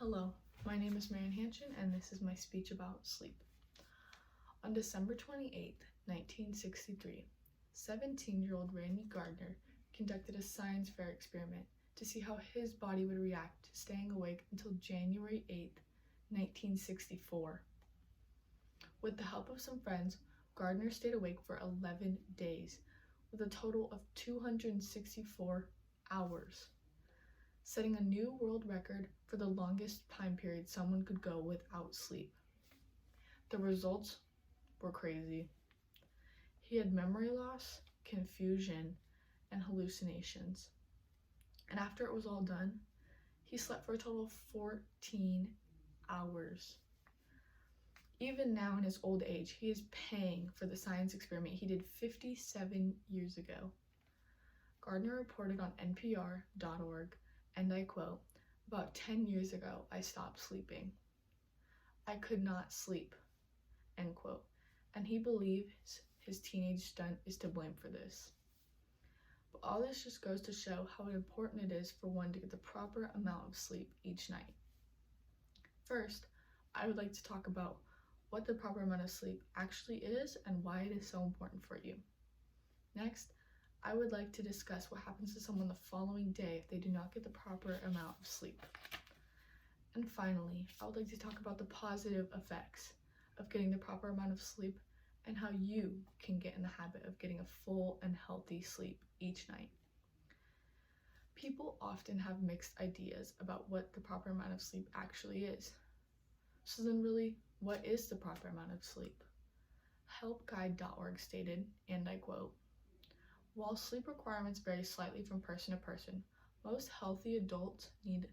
Hello, my name is Marian Hanchin, and this is my speech about sleep. On December 28, 1963, 17-year-old Randy Gardner conducted a science fair experiment to see how his body would react to staying awake until January 8, 1964. With the help of some friends, Gardner stayed awake for 11 days, with a total of 264 hours, setting a new world record for the longest time period someone could go without sleep. The results were crazy. He had memory loss, confusion, and hallucinations. And after it was all done, he slept for a total of 14 hours. Even now in his old age, he is paying for the science experiment he did 57 years ago. Gardner reported on NPR.org, and I quote, "About 10 years ago, I stopped sleeping. I could not sleep," end quote. And he believes his teenage stunt is to blame for this. But all this just goes to show how important it is for one to get the proper amount of sleep each night. First, I would like to talk about what the proper amount of sleep actually is and why it is so important for you. Next, I would like to discuss what happens to someone the following day if they do not get the proper amount of sleep. And finally, I would like to talk about the positive effects of getting the proper amount of sleep and how you can get in the habit of getting a full and healthy sleep each night. People often have mixed ideas about what the proper amount of sleep actually is. So then really, what is the proper amount of sleep? Helpguide.org stated, and I quote, "While sleep requirements vary slightly from person to person, most healthy adults need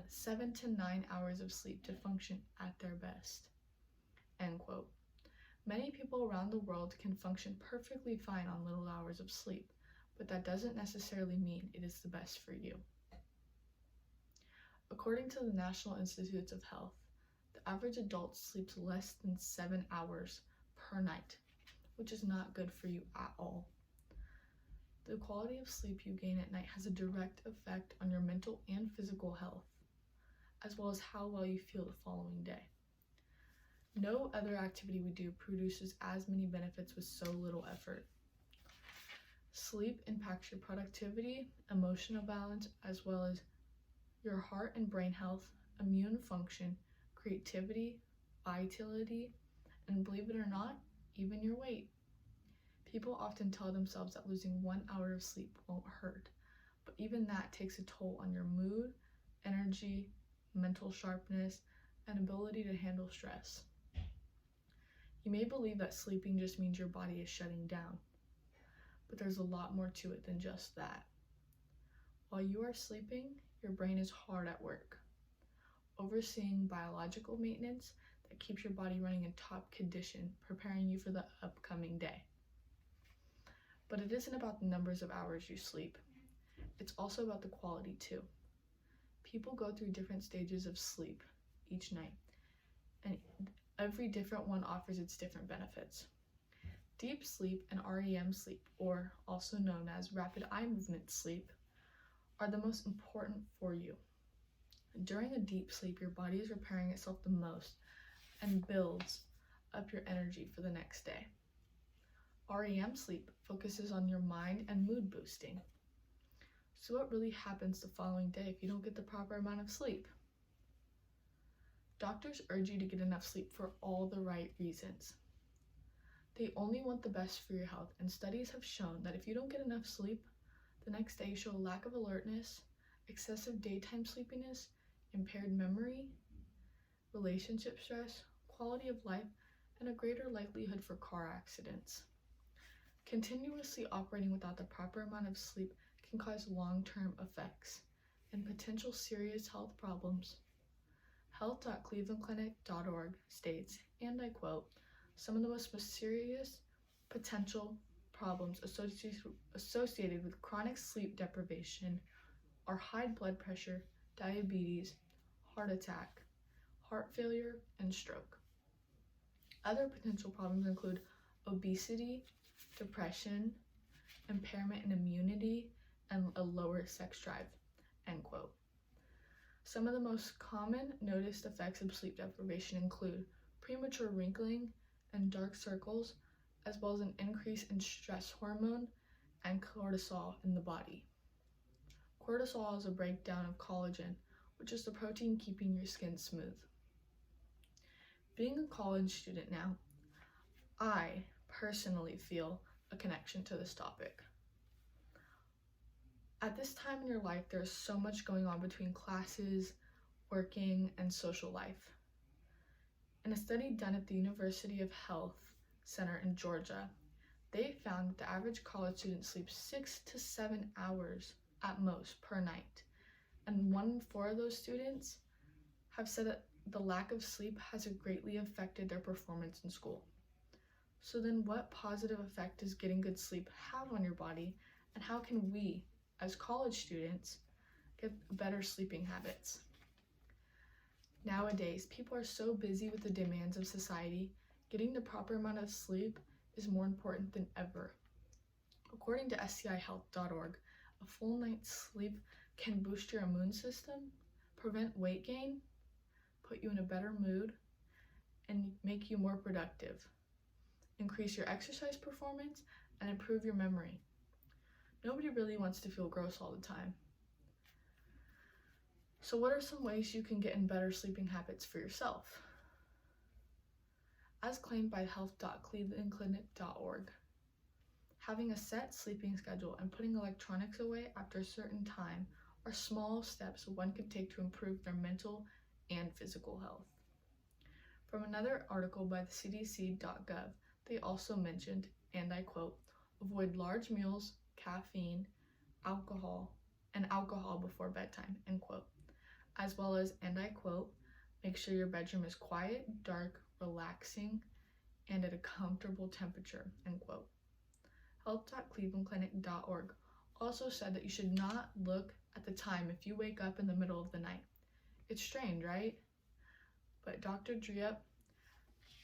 7 to 9 hours of sleep to function at their best," end quote. Many people around the world can function perfectly fine on little hours of sleep, but that doesn't necessarily mean it is the best for you. According to the National Institutes of Health, the average adult sleeps less than 7 hours per night, which is not good for you at all. The quality of sleep you gain at night has a direct effect on your mental and physical health, as well as how well you feel the following day. No other activity we do produces as many benefits with so little effort. Sleep impacts your productivity, emotional balance, as well as your heart and brain health, immune function, creativity, vitality, and believe it or not, even your weight. People often tell themselves that losing 1 hour of sleep won't hurt, but even that takes a toll on your mood, energy, mental sharpness, and ability to handle stress. You may believe that sleeping just means your body is shutting down, but there's a lot more to it than just that. While you are sleeping, your brain is hard at work, overseeing biological maintenance that keeps your body running in top condition, preparing you for the upcoming day. But it isn't about the numbers of hours you sleep. It's also about the quality too. People go through different stages of sleep each night, and every different one offers its different benefits. Deep sleep and REM sleep, or also known as rapid eye movement sleep, are the most important for you. During a deep sleep, your body is repairing itself the most and builds up your energy for the next day. REM sleep focuses on your mind and mood boosting. So what really happens the following day if you don't get the proper amount of sleep? Doctors urge you to get enough sleep for all the right reasons. They only want the best for your health, and studies have shown that if you don't get enough sleep, the next day you show a lack of alertness, excessive daytime sleepiness, impaired memory, relationship stress, quality of life, and a greater likelihood for car accidents. Continuously operating without the proper amount of sleep can cause long-term effects and potential serious health problems. Health.clevelandclinic.org states, and I quote, "Some of the most serious potential problems associated with chronic sleep deprivation are high blood pressure, diabetes, heart attack, heart failure, and stroke. Other potential problems include obesity, depression, impairment in immunity, and a lower sex drive," end quote. Some of the most common noticed effects of sleep deprivation include premature wrinkling and dark circles, as well as an increase in stress hormone and cortisol in the body. Cortisol is a breakdown of collagen, which is the protein keeping your skin smooth. Being a college student now, I personally feel a connection to this topic. At this time in your life, there's so much going on between classes, working, and social life. In a study done at the University of Health Center in Georgia, they found that the average college student sleeps 6 to 7 hours at most per night, and 1 in 4 of those students have said that the lack of sleep has greatly affected their performance in school. So then what positive effect does getting good sleep have on your body, and how can we, as college students, get better sleeping habits? Nowadays, people are so busy with the demands of society, getting the proper amount of sleep is more important than ever. According to STIhealth.org, a full night's sleep can boost your immune system, prevent weight gain, put you in a better mood, and make you more productive, increase your exercise performance, and improve your memory. Nobody really wants to feel gross all the time. So what are some ways you can get in better sleeping habits for yourself? As claimed by health.clevelandclinic.org, having a set sleeping schedule and putting electronics away after a certain time are small steps one can take to improve their mental and physical health. From another article by the CDC.gov, they also mentioned, and I quote, avoid large meals, caffeine, alcohol before bedtime, end quote. As well as, and I quote, make sure your bedroom is quiet, dark, relaxing, and at a comfortable temperature, end quote. Health.clevelandclinic.org also said that you should not look at the time if you wake up in the middle of the night. It's strange, right? But Dr. Driup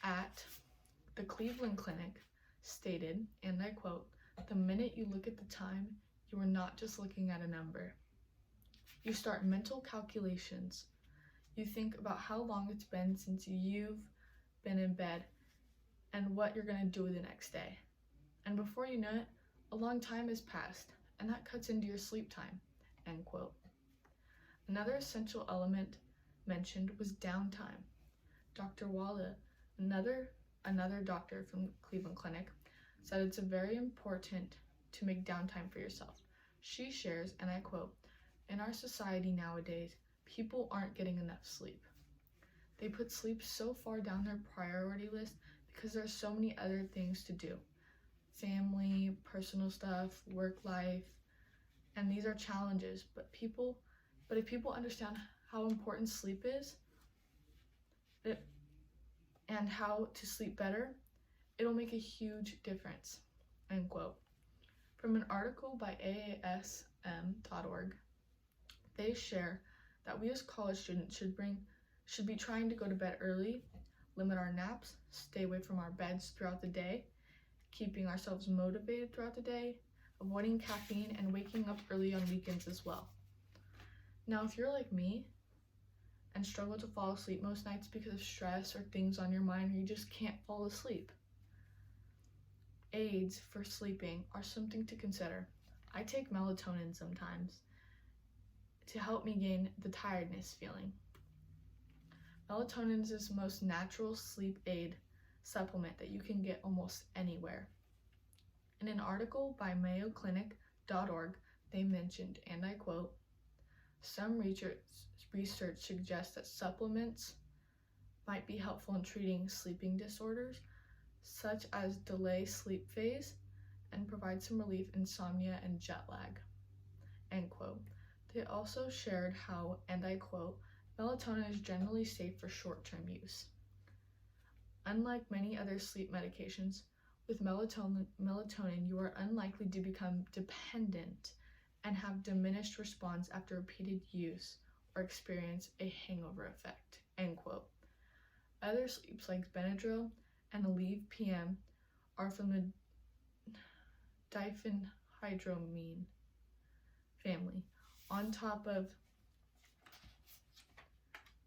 at the Cleveland Clinic stated, and I quote, the minute you look at the time, you are not just looking at a number. You start mental calculations. You think about how long it's been since you've been in bed and what you're going to do the next day. And before you know it, a long time has passed, and that cuts into your sleep time, end quote. Another essential element mentioned was downtime. Dr. Walla, another doctor from Cleveland Clinic, said it's very important to make downtime for yourself. She shares, and I quote, in our society nowadays, people aren't getting enough sleep. They put sleep so far down their priority list because there's so many other things to do. Family, personal stuff, work life, and these are challenges, but if people understand how important sleep is and how to sleep better, it'll make a huge difference, end quote. From an article by AASM.org, they share that we as college students should be trying to go to bed early, limit our naps, stay away from our beds throughout the day, keeping ourselves motivated throughout the day, avoiding caffeine, and waking up early on weekends as well. Now, if you're like me and struggle to fall asleep most nights because of stress or things on your mind, or you just can't fall asleep, aids for sleeping are something to consider. I take melatonin sometimes to help me gain the tiredness feeling. Melatonin is the most natural sleep aid supplement that you can get almost anywhere. In an article by mayoclinic.org, they mentioned, and I quote, some research suggests that supplements might be helpful in treating sleeping disorders, such as delay sleep phase, and provide some relief insomnia and jet lag, end quote. They also shared how, and I quote, melatonin is generally safe for short-term use. Unlike many other sleep medications, with melatonin, you are unlikely to become dependent and have diminished response after repeated use or experience a hangover effect, end quote. Other sleeps like Benadryl and Aleve PM are from the diphenhydramine family, on top of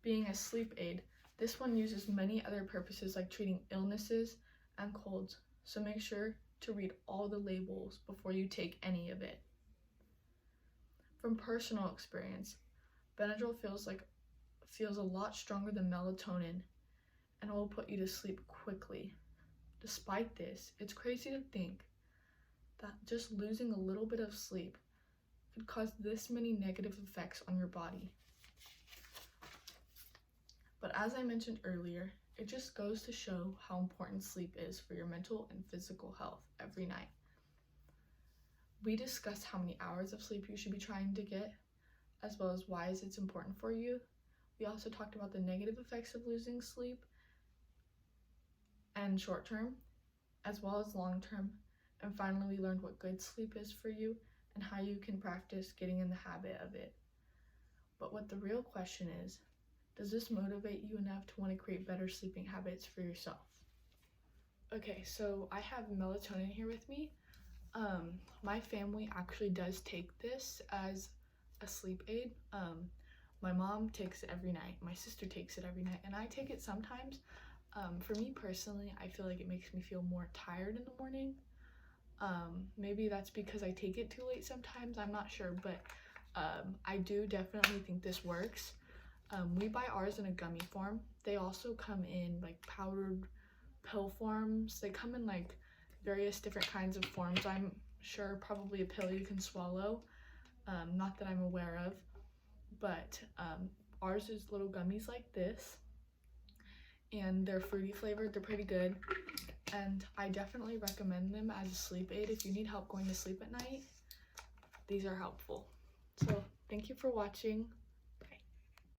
Being a sleep aid, this one uses many other purposes like treating illnesses and colds, so make sure to read all the labels before you take any of it. From personal experience, Benadryl feels a lot stronger than melatonin and will put you to sleep quickly. Despite this, it's crazy to think that just losing a little bit of sleep could cause this many negative effects on your body. But as I mentioned earlier, it just goes to show how important sleep is for your mental and physical health every night. We discussed how many hours of sleep you should be trying to get, as well as why it's important for you. We also talked about the negative effects of losing sleep and short term, as well as long term. And finally, we learned what good sleep is for you and how you can practice getting in the habit of it. But what the real question is, does this motivate you enough to want to create better sleeping habits for yourself? Okay, so I have melatonin here with me. My family actually does take this as a sleep aid. My mom takes it every night, my sister takes it every night, and I take it sometimes. For me personally, I feel like it makes me feel more tired in the morning. Maybe that's because I take it too late sometimes, I'm not sure, but I do definitely think this works. We buy ours in a gummy form. They also come in like powdered pill forms. They come in like various different kinds of forms. I'm sure probably a pill you can swallow, not that I'm aware of, but ours is little gummies like this, and they're fruity flavored. They're pretty good, and I definitely recommend them as a sleep aid. If you need help going to sleep at night, these are helpful. So thank you for watching.